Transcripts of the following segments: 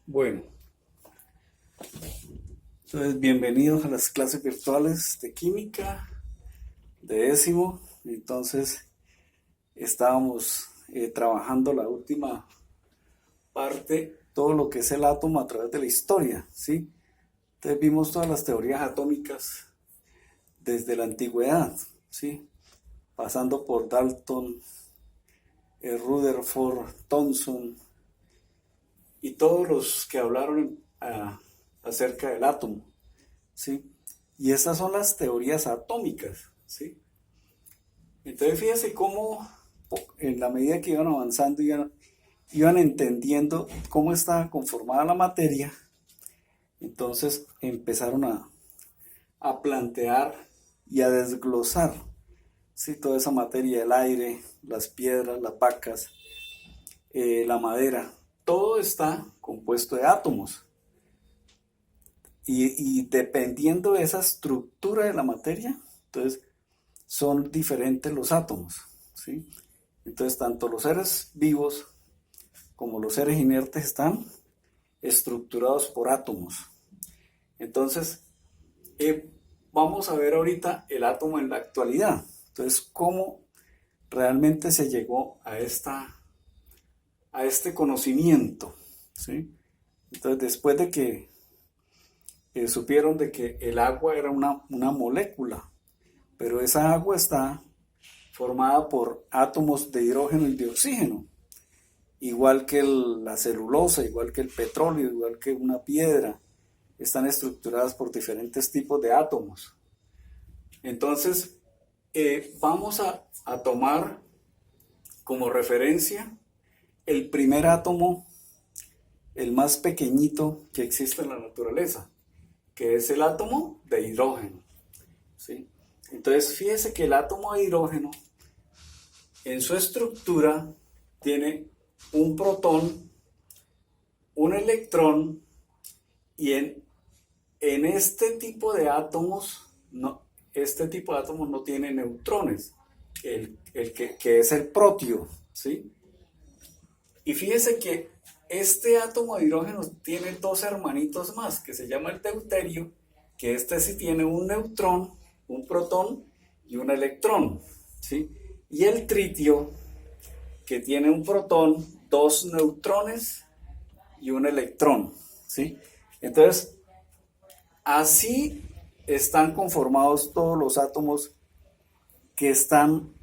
Bueno, entonces bienvenidos a las clases virtuales de química de décimo. Entonces estábamos trabajando la última parte, todo lo que es el átomo a través de la historia, ¿sí? Entonces vimos todas las teorías atómicas desde la antigüedad, ¿sí? Pasando por Dalton, Rutherford, Thomson y todos los que hablaron acerca del átomo, ¿sí? Y estas son las teorías atómicas, ¿sí? Entonces fíjense cómo en la medida que iban avanzando iban entendiendo cómo estaba conformada la materia, entonces empezaron a plantear y a desglosar, ¿sí? Toda esa materia, el aire, las piedras, las vacas, la madera, todo está compuesto de átomos. Y dependiendo de esa estructura de la materia, entonces son diferentes los átomos, ¿sí? Entonces tanto los seres vivos como los seres inertes están estructurados por átomos. Entonces, vamos a ver ahorita el átomo en la actualidad. Entonces, cómo realmente se llegó a este conocimiento, ¿sí? Entonces, después de que supieron de que el agua era una molécula, pero esa agua está formada por átomos de hidrógeno y de oxígeno, igual que la celulosa, igual que el petróleo, igual que una piedra, están estructuradas por diferentes tipos de átomos. Entonces, vamos a tomar como referencia el primer átomo, el más pequeñito que existe en la naturaleza, que es el átomo de hidrógeno, ¿sí? Entonces, fíjese que el átomo de hidrógeno, en su estructura, tiene un protón, un electrón, y en este tipo de átomos, este tipo de átomos no tiene neutrones, que es el protio, ¿sí? Y fíjese que este átomo de hidrógeno tiene dos hermanitos más, que se llama el deuterio, que este sí tiene un neutrón, un protón y un electrón, ¿sí? Y el tritio, que tiene un protón, dos neutrones y un electrón, ¿sí? Entonces, así están conformados todos los átomos que están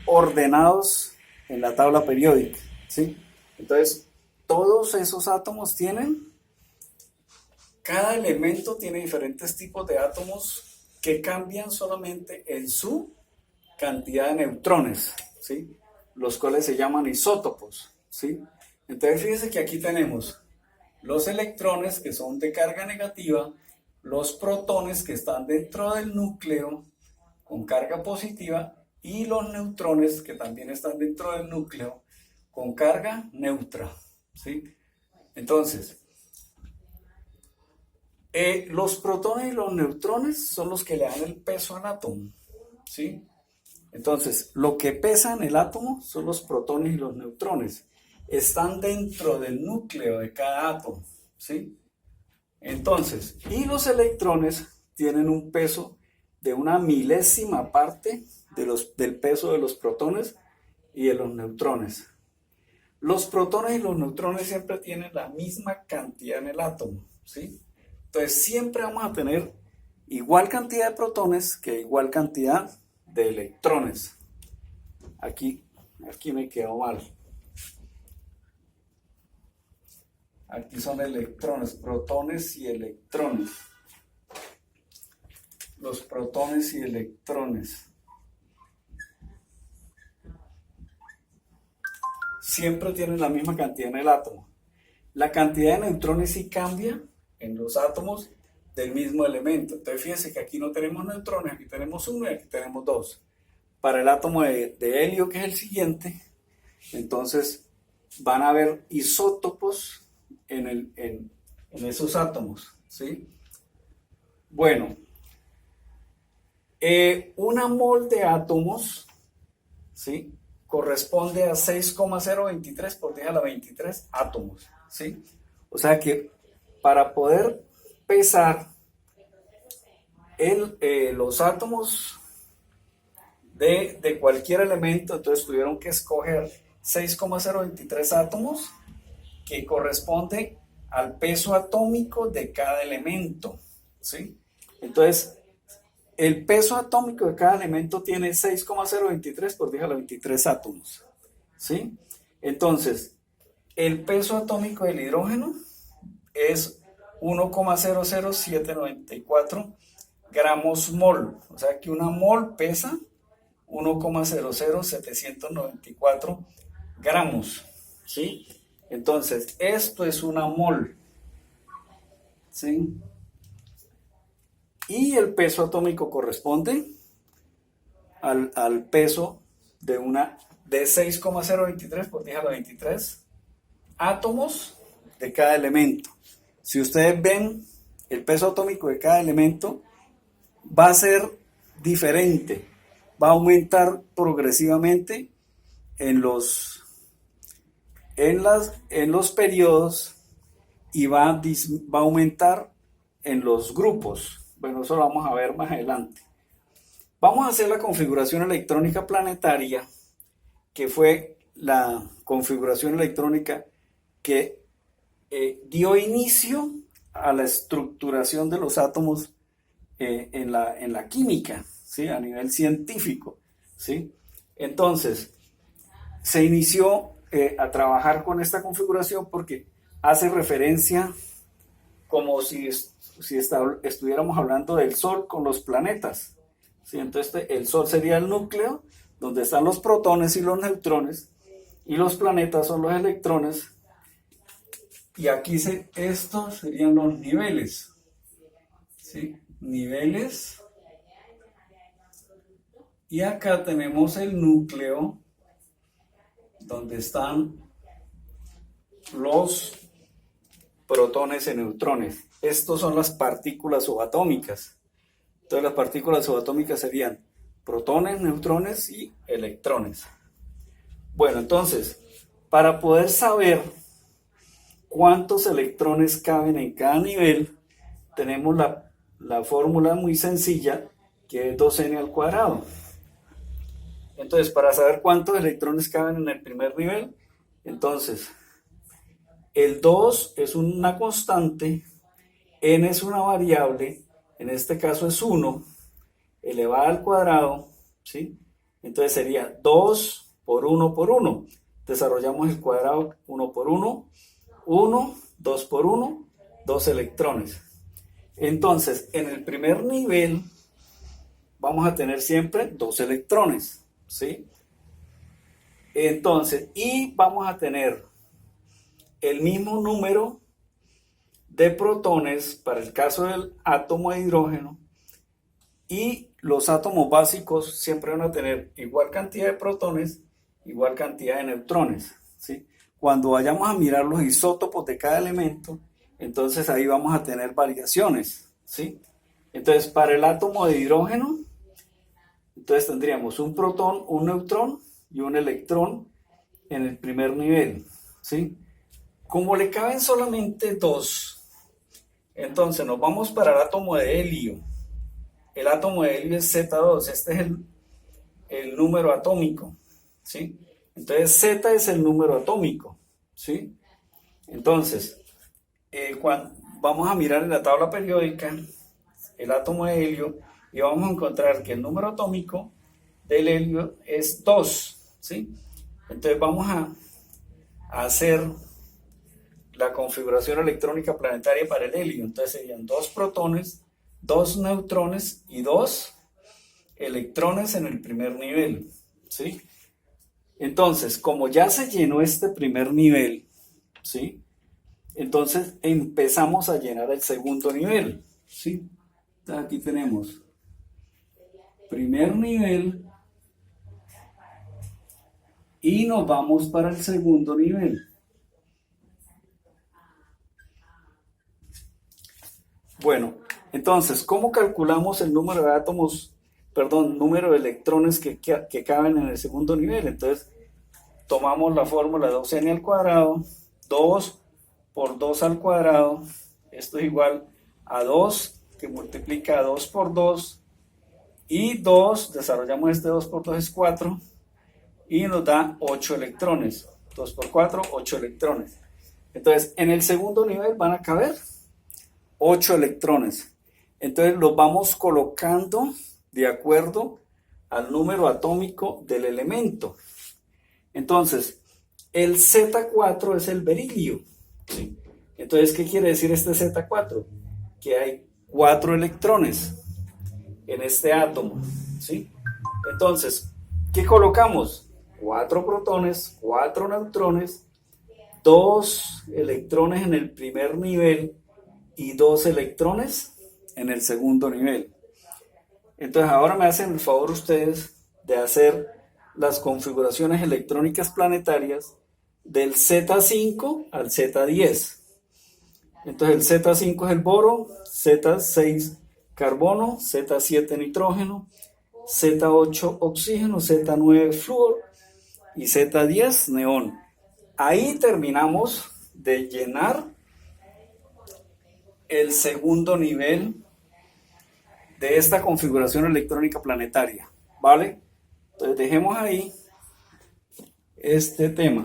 ordenados en la tabla periódica, ¿sí? Entonces, todos esos átomos cada elemento tiene diferentes tipos de átomos que cambian solamente en su cantidad de neutrones, ¿sí? Los cuales se llaman isótopos, ¿sí? Entonces, fíjense que aquí tenemos los electrones que son de carga negativa, los protones que están dentro del núcleo con carga positiva y los neutrones que también están dentro del núcleo con carga neutra, ¿sí? Entonces, los protones y los neutrones son los que le dan el peso al átomo, ¿sí? Entonces, lo que pesa en el átomo son los protones y los neutrones. Están dentro del núcleo de cada átomo, ¿sí? Entonces, y los electrones tienen un peso de una milésima parte del peso de los protones y de los neutrones. Los protones y los neutrones siempre tienen la misma cantidad en el átomo, ¿sí? Entonces, siempre vamos a tener igual cantidad de protones que igual cantidad de electrones. Aquí me quedó mal. Aquí son electrones, protones y electrones. Los protones y electrones siempre tienen la misma cantidad en el átomo. La cantidad de neutrones sí cambia en los átomos del mismo elemento. Entonces fíjense que aquí no tenemos neutrones, aquí tenemos uno y aquí tenemos dos. Para el átomo de helio, que es el siguiente, entonces van a haber isótopos en esos átomos, ¿sí? Bueno, una mol de átomos, ¿sí? corresponde a 6,023 por 10 a la 23 átomos, ¿sí? O sea que para poder pesar los átomos de cualquier elemento, entonces tuvieron que escoger 6,023 átomos que corresponde al peso atómico de cada elemento, ¿sí? Entonces, el peso atómico de cada elemento tiene 6,023 por 10 a la 23 átomos, ¿sí? Entonces, el peso atómico del hidrógeno es 1,00794 gramos mol, o sea que una mol pesa 1,00794 gramos, ¿sí? Entonces, esto es una mol, ¿sí? Y el peso atómico corresponde al peso de 6,023 por 10 a la 23 átomos de cada elemento. Si ustedes ven, el peso atómico de cada elemento va a ser diferente, va a aumentar progresivamente en los periodos y va a aumentar en los grupos. Bueno, eso lo vamos a ver más adelante. Vamos a hacer la configuración electrónica planetaria, que fue la configuración electrónica que dio inicio a la estructuración de los átomos en la química, ¿sí? A nivel científico, ¿sí? Entonces, se inició a trabajar con esta configuración porque hace referencia como si estuviéramos hablando del Sol con los planetas, ¿sí? Entonces el Sol sería el núcleo donde están los protones y los neutrones, y los planetas son los electrones, y aquí estos serían los niveles, ¿sí? Niveles, y acá tenemos el núcleo donde están los protones y neutrones. Estos son las partículas subatómicas. Entonces las partículas subatómicas serían protones, neutrones y electrones. Bueno, entonces, para poder saber cuántos electrones caben en cada nivel, tenemos la fórmula muy sencilla, que es 2n al cuadrado. Entonces, para saber cuántos electrones caben en el primer nivel, entonces, el 2 es una constante, n es una variable, en este caso es 1, elevada al cuadrado, ¿sí? Entonces sería 2 por 1 por 1. Desarrollamos el cuadrado 1 por 1, 1, 2 por 1, 2 electrones. Entonces, en el primer nivel vamos a tener siempre 2 electrones, ¿sí? Entonces, y vamos a tener el mismo número de protones para el caso del átomo de hidrógeno, y los átomos básicos siempre van a tener igual cantidad de protones, igual cantidad de neutrones, ¿sí? Cuando vayamos a mirar los isótopos de cada elemento, entonces ahí vamos a tener variaciones, ¿sí? Entonces, para el átomo de hidrógeno, entonces tendríamos un protón, un neutrón y un electrón en el primer nivel, ¿sí? Como le caben solamente 2, entonces nos vamos para el átomo de helio. El átomo de helio es Z2, este es el número atómico, ¿sí? Entonces Z es el número atómico, ¿sí? Entonces, vamos a mirar en la tabla periódica el átomo de helio y vamos a encontrar que el número atómico del helio es 2, ¿sí? Entonces vamos a hacer la configuración electrónica planetaria para el helio. Entonces serían 2 protones, 2 neutrones y 2 electrones en el primer nivel, ¿sí? Entonces, como ya se llenó este primer nivel, ¿sí? Entonces empezamos a llenar el segundo nivel, ¿sí? Entonces, aquí tenemos primer nivel y nos vamos para el segundo nivel. Bueno, entonces, ¿cómo calculamos el número de átomos, número de electrones que caben en el segundo nivel? Entonces, tomamos la fórmula de 2n al cuadrado, 2 por 2 al cuadrado, esto es igual a 2, que multiplica a 2 por 2, y 2, desarrollamos este 2 por 2 es 4, y nos da 8 electrones. 2 por 4, 8 electrones. Entonces, en el segundo nivel van a caber 8 electrones. Entonces, los vamos colocando de acuerdo al número atómico del elemento. Entonces, el Z4 es el berilio, ¿sí? Entonces, ¿qué quiere decir este Z4? Que hay 4 electrones en este átomo, ¿sí? Entonces, ¿qué colocamos? 4 protones, 4 neutrones, 2 electrones en el primer nivel y 2 electrones en el segundo nivel. Entonces ahora me hacen el favor ustedes de hacer las configuraciones electrónicas planetarias del Z5 al Z10. Entonces el Z5 es el boro, Z6 carbono, Z7 nitrógeno, Z8 oxígeno, Z9 flúor y Z10 neón. Ahí terminamos de llenar el segundo nivel de esta configuración electrónica planetaria, ¿vale? Entonces dejemos ahí este tema.